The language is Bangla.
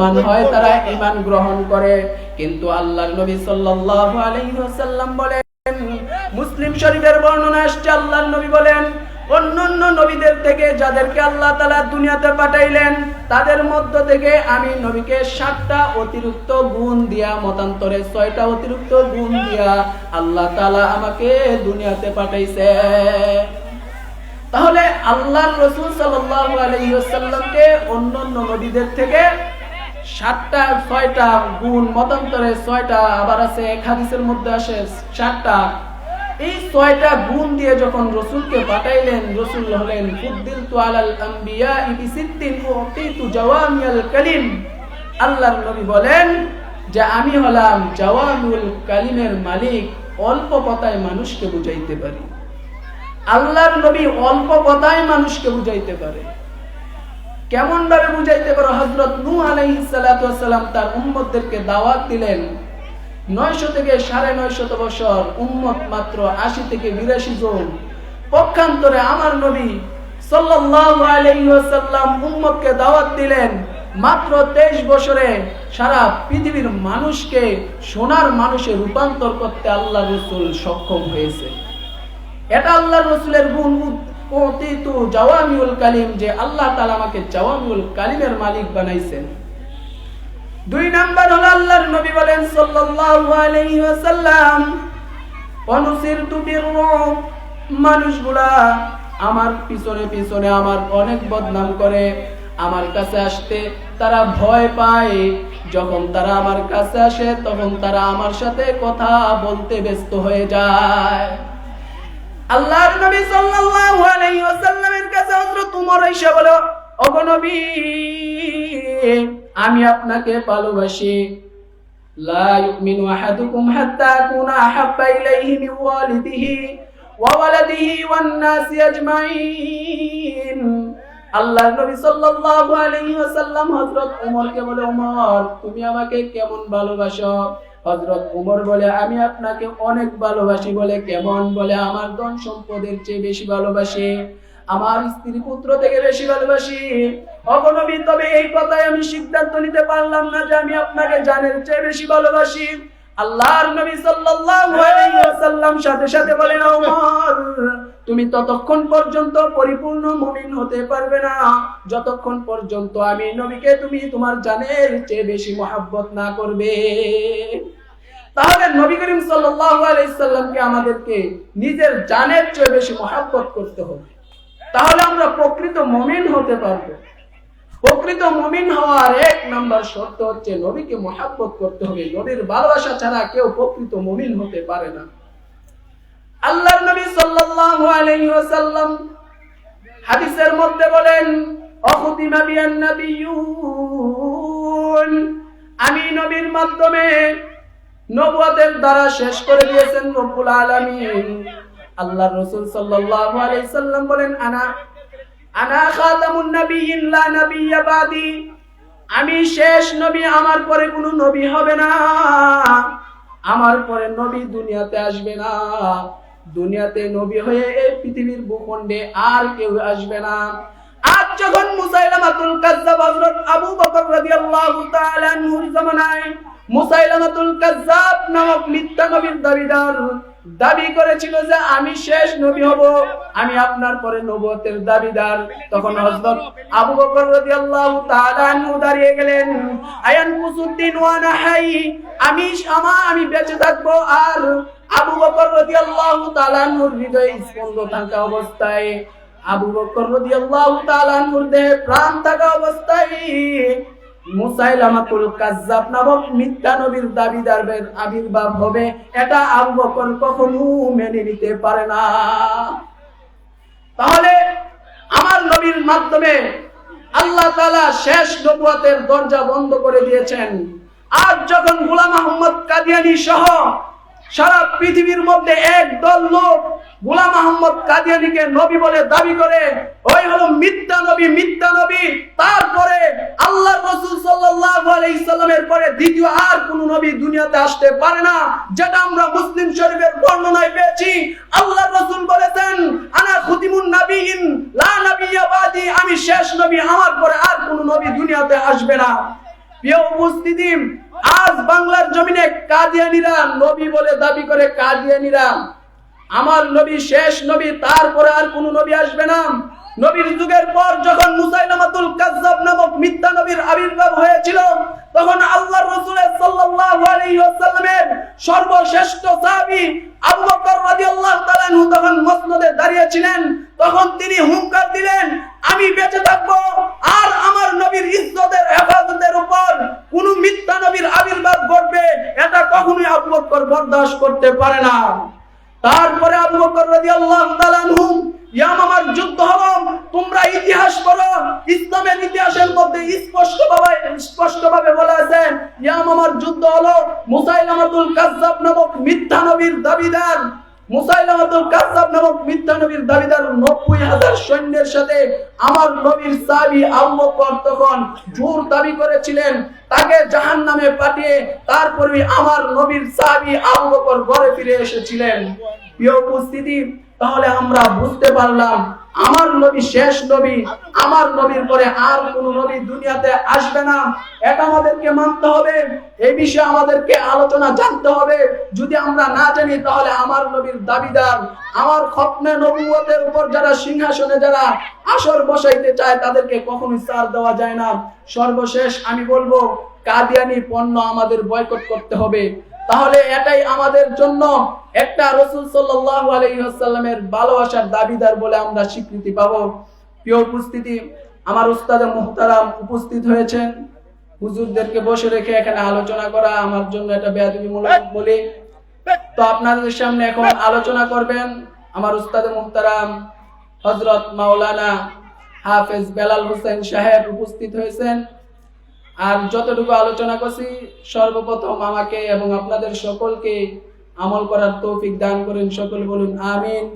মুসলমান হয়, তারা ঈমান গ্রহণ করে। কিন্তু আল্লাহর নবী সাল্লাল্লাহু আলাইহি ওয়াসাল্লাম বলেন, মুসলিম শরীফের বর্ণনা আসছে, আল্লাহর নবী বলেন, অন্যান্য নবীদের থেকে যাদেরকে আল্লাহ তাআলা দুনিয়াতে পাঠাইলেন, তাদের মধ্য থেকে আমি নবীকে 7টা অতিরিক্ত গুণ দিয়া, মতান্তরে 6টা অতিরিক্ত গুণ দিয়া আল্লাহ তাআলা আমাকে দুনিয়াতে পাঠাইছে। তাহলে আল্লাহর রাসূল সাল্লাল্লাহু আলাইহি ওয়াসাল্লামকে অন্যান্য নবীদের থেকে 7টা 6টা গুণ, মতান্তরে 6টা, আবার আছে এক হাদিসের মধ্যে আসে 7টা, এই 6টা গুণ দিয়ে যখন রাসূলকে পাঠাইলেন, রাসূল হলেন ফুদ্দিলতু আলাল আম্বিয়া বিসিত্তিন উতিতু জাওয়ামিয়াল কালিম। আল্লাহর নবী বলেন যে আমি হলাম জাওয়ামিউল কালিমের মালিক, অল্প কথায় মানুষকে বুঝাইতে পারি। আল্লাহর নবী অল্প কথায় মানুষকে বুঝাইতে পারে। কেমন ভাবে বুঝাইতে পারে? হযরত নূহ আলাইহিস সালাতু ওয়াস সালাম তার উম্মতদেরকে দাওয়াত দিলেন, 900 থেকে 950 বছর, উম্মত মাত্র 80 থেকে 82 জন। পক্ষান্তরে আমার নবী সাল্লাল্লাহু আলাইহি ওয়াসাল্লাম উম্মতকে দাওয়াত দিলেন, মাত্র 23 বছরে সারা পৃথিবীর মানুষকে সোনার মানুষে রূপান্তর করতে আল্লাহর রাসূল সক্ষম হয়েছে। এটা আল্লাহর রাসূলের গুণ, উতিতু জাওয়ামিউল কালিম, যে আল্লাহ তাআলা আমাকে জাওয়ামিউল কালিমের মালিক বানাইছেন। 2 নাম্বার হলো আল্লাহর নবী বলেন সাল্লাল্লাহু আলাইহি ওয়াসাল্লাম, অনুসিরতু বিররুব, মানুষগুলা আমার পিছনে পিছনে আমার অনেক বদনাম করে, আমার কাছে আসতে তারা ভয় পায়। যখন তারা আমার কাছে আসে তখন তারা আমার সাথে কথা বলতে ব্যস্ত হয়ে যায়। আল্লাহর নবী সাল্লাল্লাহু আলাইহি ওয়াসাল্লামের কাছে হযরত উমর এসে বলে, ওগো নবী, আমি আপনাকে ভালোবাসি। লা ইউমিনু আহাদুকুম হাত্তা আকুনা আহাব্বা ইলাইহি মিন ওয়ালিদিহি ওয়া ওয়ালাদিহি ওয়ান নাসি আজমাইন। আল্লাহর নবী সাল্লাল্লাহু আলাইহি ওয়াসাল্লাম হযরত উমরকে বলে, উমর, তুমি আমাকে কেমন ভালোবাসো? হযরত উমর বলে, আমি আপনাকে অনেক ভালোবাসি। বলে, কেমন? বলে, আমার ধন সম্পদের চেয়ে বেশি ভালোবাসি, আমার স্ত্রী পুত্র থেকে বেশি ভালোবাসি। ওগো নবী, তবে এই কথাই আমি সিদ্ধান্ত নিতে পারলাম না যে আমি আপনাকে জানের চেয়ে বেশি ভালোবাসি। আল্লাহর নবী সাল্লাল্লাহু আলাইহি ওয়াসাল্লাম সাথে সাথে বলেন, ওমর, তুমি ততক্ষণ পর্যন্ত পরিপূর্ণ মুমিন হতে পারবে না যতক্ষণ পর্যন্ত আমি নবীকে তুমি তোমার জানের চেয়ে বেশি মহব্বত না করবে। তাহলে নবী করিম সাল্লাল্লাহু আলাইহি সাল্লামকে আমাদেরকে নিজের জানের চেয়ে বেশি মহব্বত করতে হবে, তাহলে আমরা প্রকৃত মুমিন হতে পারবো। প্রকৃত মুমিন হওয়ার 1 নাম্বার শর্ত হচ্ছে নবীকে মহব্বত করতে হবে। নবীর ভালোবাসা ছাড়া কেউ প্রকৃত মুমিন হতে পারে না। আল্লাহর নবী সাল্লাল্লাহু আলাইহি ওয়াসাল্লাম হাদিসের মধ্যে বলেন, অখুতিমা বিয়ান নাবিয়্যুন, আমি নবীর মাধ্যমে নবুয়তের দ্বারা শেষ করে দিয়েছেন রব্বুল আলামিন। আল্লাহর রাসূল সাল্লাল্লাহু আলাইহি সাল্লাম বলেন, আনা খাতামুন নাবিয়্যিন লা নাবিয়্যা বাদি, আমি শেষ নবী, আমার পরে কোনো নবী হবে না, আমার পরে নবী দুনিয়াতে আসবে না। দুনিয়াতে নবী হয়ে এই পৃথিবীর ভূখণ্ডে আর কেউ আসবে না। আজ যখন মুসাইলামাতুল কাজ্জাব হযরত আবু বকর রাদিয়াল্লাহু তাআলা আনহুর জামানায় মুসাইলামাতুল কাজ্জাব নামক মিথ্যা নবীর দাবিদার দাবি করেছিল যে আমি শেষ নবী হব, আমি আপনার পরে নবুয়তের দাবিদার, তখন হযরত আবু বকর রাদিয়াল্লাহু তাআলা আনহু দাঁড়িয়ে গেলেন, আয়ান কুসুদ্দিন ওয়া নাহাই, আমি বেঁচে থাকবো আর আবু বকর রাদিয়াল্লাহু তাআলা আনহুর হৃদয়ে স্পন্দ থাকা অবস্থায়, আবু বকর রাদিয়াল্লাহু তাআলা আনহুর দেহে প্রাণ থাকা অবস্থায় মুসাইলামাতুল কাজ্জাব নামক মিথ্যা নবীর দাবিদারের আবির্ভাব হবে, এটা আবু বকর কখনো মেনে নিতে পারে না। তাহলে আমার নবীর মাধ্যমে আল্লাহ তাআলা শেষ নবুয়তের দরজা বন্ধ করে দিয়েছেন। আজ যখন গোলাম আহমদ কাদিয়ানী সহ সারা পৃথিবীর মধ্যে একদল লোক গোলাম আহমদ কাদিয়ানীকে নবী বলে দাবি করে, ওই হলো মিথ্যা নবী, মিথ্যা নবী। তারপরে আল্লাহর রাসূল সাল্লাল্লাহু আলাইহি সাল্লামের পরে দ্বিতীয় আর কোন নবী দুনিয়াতে আসতে পারে না, যেটা আমরা মুসলিম শরীফের বর্ণনায় পেয়েছি। আল্লাহর রাসূল বলেছেন, আনা খুতিমুন নাবিয়িন লা নাবিয়্যা বাদি, আমি শেষ নবী, আমার পরে আর কোন নবী দুনিয়াতে আসবে না। প্রিয় উপস্থিতি, আজ বাংলার জমিনে কাদিয়ানীরা নবী বলে দাবি করে। কাদিয়ানীরা আমার নবী শেষ নবী, তারপরে আর কোন নবী আসবে না। নবীর যুগের পর যখন মুসাইলামাতুল কাযযাব নামক মিথ্যা নবীর আবির্ভাব হয়েছিল, তখন আল্লাহর রাসূল সাল্লাল্লাহু আলাইহি ওয়াসাল্লামের সর্বশ্রেষ্ঠ সাহাবী আবু বকর রাদিয়াল্লাহু তাআলা আনহু তখন মসনদে দাঁড়িয়ে ছিলেন। তখন তিনি হুঙ্কার দিলেন, আমি বেঁচে থাকবো আর আমার নবীর ইজ্জতের হেফাজতের উপর কোন মিথ্যা নবীর আবির্ভাব ঘটবে, এটা কখনোই আবু বকর বরদাশত করতে পারে না। তারপরে আবু বকর রাদিয়াল্লাহু তাআলা আনহু ইয়ামামার যুদ্ধ হলো। তোমরা ইতিহাস পড়ো, ইসলামের ইতিহাসের মধ্যে স্পষ্টভাবে বলা আছে ইয়ামামার যুদ্ধ হলো মুসাইলামাতুল কাযযাব নামক মিথ্যা নবীর দাবিদার। মুসাইলামাতুল কাযযাব নামক মিথ্যা নবীর দাবিদার ৯০,০০০ সৈন্যের সাথে আমার নবীর সাহাবী আবু বকর তখন জোর দাবি করেছিলেন তাকে জাহান্নামে পাঠিয়ে তারপরে আমার নবীর সাহাবী আবু বকর ঘরে ফিরে এসেছিলেন। প্রিয় উপস্থিতি, তাহলে আমরা বুঝতে পারলাম আমার নবী শেষ নবী, আমার নবীর পরে আর কোন নবী দুনিয়াতে আসবে না। এটা আমাদেরকে মানতে হবে, এই বিষয়ে আমাদেরকে আলোচনা জানতে হবে। যদি আমরা না জানি তাহলে আমার নবীর দাবিদার, আমার খতমে নবুয়তের উপর যারা সিংহাসনে যারা আসর বসাইতে চায় তাদেরকে কখনোই ছাড় দেওয়া যায় না। সর্বশেষ আমি বলবো কাদিয়ানী পণ্য আমাদের বয়কট করতে হবে। তাহলে এটাই আমাদের জন্য একটা রাসূল সাল্লাল্লাহু আলাইহি ওয়াসাল্লামের ভালোবাসার দাবিদার বলে আমরা স্বীকৃতি পাবো। প্রিয় উপস্থিতি, আমার উস্তাদ মুহতারাম উপস্থিত হয়েছেন। হুজুরদেরকে বসে রেখে এখানে আলোচনা করা আমার জন্য এটা বেয়াদবিমূলক বলে। তো আপনাদের সামনে এখন আলোচনা করবেন আমার উস্তাদ মুহতারাম হযরত মাওলানা হাফেজ বেলাল হোসেন সাহেব উপস্থিত হয়েছেন। আর যতটুকু আলোচনা করছি সর্বপ্রথম আমাকে এবং আপনাদের সকলকে আমল করার তৌফিক দান করেন। সকল বলুন আমিন।